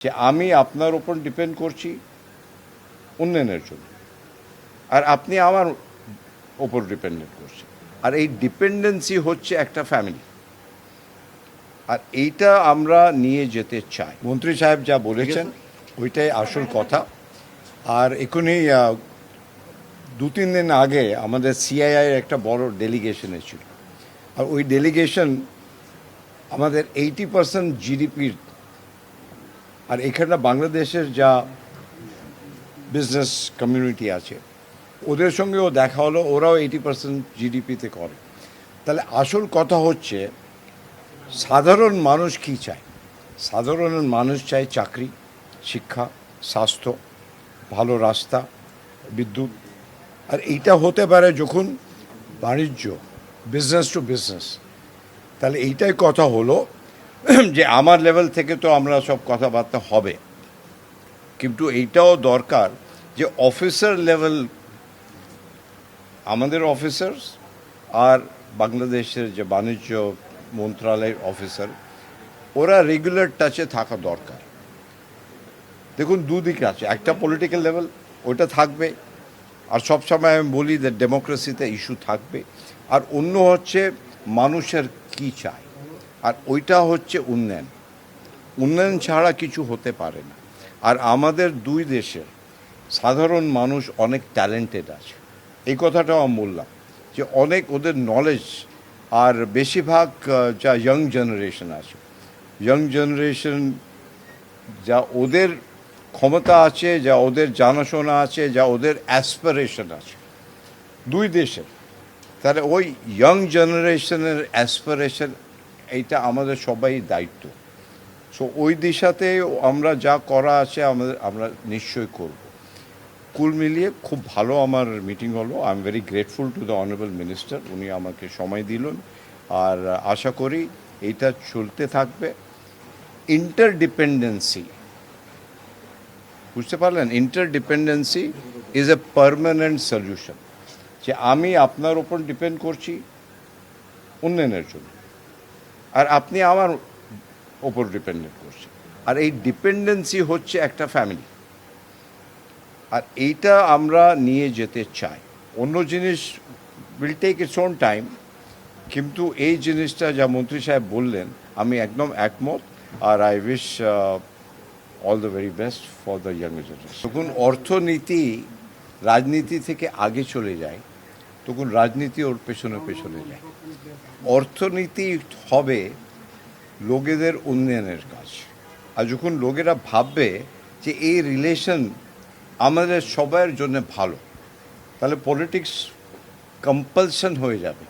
যে আমি আপনার উপর ডিপেন্ড করছি উন্নয়নের জন্য, আর আপনি আমার ওপর ডিপেন্ডেন্ট করছেন। আর এই ডিপেন্ডেন্সি হচ্ছে একটা ফ্যামিলি, আর এইটা আমরা নিয়ে যেতে চাই। মন্ত্রী সাহেব যা বলেছেন ওইটাই আসল কথা। আর এখনই 2-3 দিন আগে আমাদের সিআইআইয়ের একটা বড় ডেলিগেশন ছিল, আর ওই ডেলিগেশন আমাদের 80% জিডিপির, আর এখানে বাংলাদেশের যা বিজনেস কমিউনিটি আছে ওদের সঙ্গেও দেখা হলো, ওরাও 80% জিডিপিতে করে। তাহলে আসল কথা হচ্ছে সাধারণ মানুষ কী চায়। সাধারণ মানুষ চায় চাকরি, শিক্ষা, স্বাস্থ্য, ভালো রাস্তা, বিদ্যুৎ। আর এইটা হতে পারে যখন বাণিজ্য, বিজনেস টু বিজনেস। তাহলে এইটাই কথা হলো যে আমার লেভেল থেকে তো আমরা সব কথাবার্তা হবে, কিন্তু এইটাও দরকার যে অফিসার লেভেল, আমাদের অফিসার্স আর বাংলাদেশের যে বাণিজ্য মন্ত্রণালয়ের অফিসার, ওরা রেগুলার টাচে থাকা দরকার। দেখুন দুদিক আছে, একটা পলিটিক্যাল লেভেল ওটা থাকবে, আর সবসময় আমি বলি যে ডেমোক্রেসিতে ইস্যু থাকবে, আর অন্য হচ্ছে মানুষের কি চায়, আর ওইটা হচ্ছে উন্নয়ন। উন্নয়ন ছাড়া কিছু হতে পারে না। আর আমাদের দুই দেশের সাধারণ মানুষ অনেক ট্যালেন্টেড আছে, এই কথাটাও আমি বললাম যে অনেক ওদের নলেজ, আর বেশিরভাগ যা ইয়াং জেনারেশন আছে, ইয়াং জেনারেশন যা ওদের ক্ষমতা আছে, যা ওদের জানাশোনা আছে, যা ওদের অ্যাসপিরেশন আছে দুই দেশের, তাহলে ওই ইয়াং জেনারেশনের অ্যাসপিরেশন এইটা আমাদের সবাই দায়িত্ব। সো ওই দিশাতে আমরা যা করা আছে আমরা নিশ্চয়ই করব। কুল মিলিয়ে খুব ভালো আমার মিটিং হলো। I am very grateful to the honourable minister, উনি আমাকে সময় দিলেন, আর আশা করি এইটা চলতে থাকবে। ইন্টারডিপেন্ডেন্সি, বুঝতে পারলেন, ইন্টারডিপেন্ডেন্সি ইজ এ পার্মানেন্ট সলিউশন। যে আমি আপনার ওপর ডিপেন্ড করছি উন্নয়নের জন্য, আর আপনি আমার ওপর ডিপেন্ডেন্ট করছেন। আর এই ডিপেন্ডেন্সি হচ্ছে একটা ফ্যামিলি, আর এইটা আমরা নিয়ে যেতে চাই। অন্য জিনিস will take its own time, কিন্তু এই জিনিসটা যা মন্ত্রী সাহেব বললেন আমি একদম একমত। আর I wish all the very best for the young generation. যখন অর্থনীতি রাজনীতি থেকে আগে চলে যায়, তখন রাজনীতি ওর পেছনে পেছনে যায়। অর্থনীতি হবে লোকেদের উন্নয়নের কাজ। আর যখন লোকেরা ভাববে যে এই রিলেশন আমাদের সবার জন্য ভালো, তাহলে পলিটিক্স কম্পালশন হয়ে যাবে।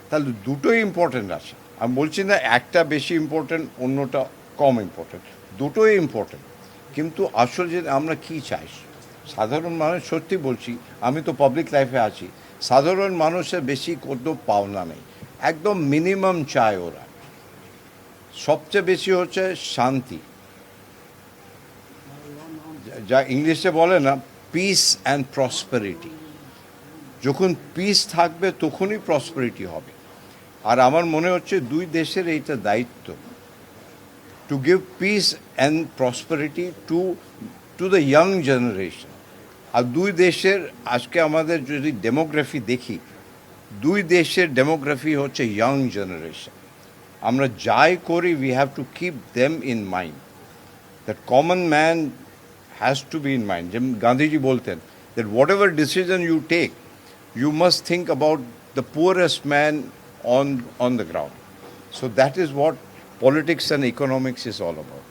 তাহলে দুটোই ইম্পর্টেন্ট আছে, আমি বলছি না একটা বেশি ইম্পর্টেন্ট অন্যটা কম ইম্পর্টেন্ট, দুটোই ইম্পর্টেন্ট। কিন্তু আসলে যে আমরা কী চাই সাধারণ মানুষ, সত্যি বলছি, আমি তো পাবলিক লাইফে আছি, সাধারণ মানুষের বেশি কোনো পাওনা নেই, একদম মিনিমাম চায় ওরা। সবচেয়ে বেশি হচ্ছে শান্তি, যা ইংলিশে বলে না পিস অ্যান্ড প্রসপেরিটি। যখন পিস থাকবে তখনই প্রসপেরিটি হবে। আর আমার মনে হচ্ছে দুই দেশের এইটা দায়িত্ব, to give peace and prosperity to the young generation. আর দুই দেশের আজকে আমাদের যদি ডেমোগ্রাফি দেখি, দুই দেশের ডেমোগ্রাফি হচ্ছে ইয়াং জেনারেশন। আমরা যাই করি we have to keep them in mind, that common man has to be in mind. যেমন গান্ধীজি বলতেন that whatever decision you take, you must think about the poorest man on the ground. So that is what politics and economics is all about.